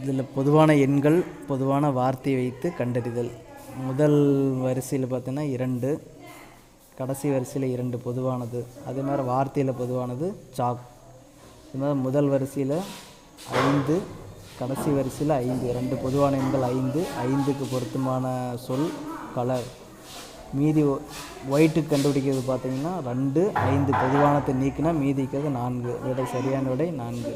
இதில் பொதுவான எண்கள், பொதுவான வார்த்தை வைத்து கண்டறிதல். முதல் வரிசையில் பார்த்தீங்கன்னா 2, கடைசி வரிசையில் 2 பொதுவானது. அதே மாதிரி வார்த்தையில் பொதுவானது சாக். இது மாதிரி முதல் வரிசையில் 5, கடைசி வரிசையில் 5, 2 பொதுவான எண்கள் 5, 5க்கு பொருத்தமான சொல் கலர். மீதி ஒயிட்டுக்கு கண்டுபிடிக்கிறது பார்த்தீங்கன்னா 2, 5 பொதுவானத்தை நீக்கினா மீதி இருக்கிறது 4. விடை சரியான விடை 4.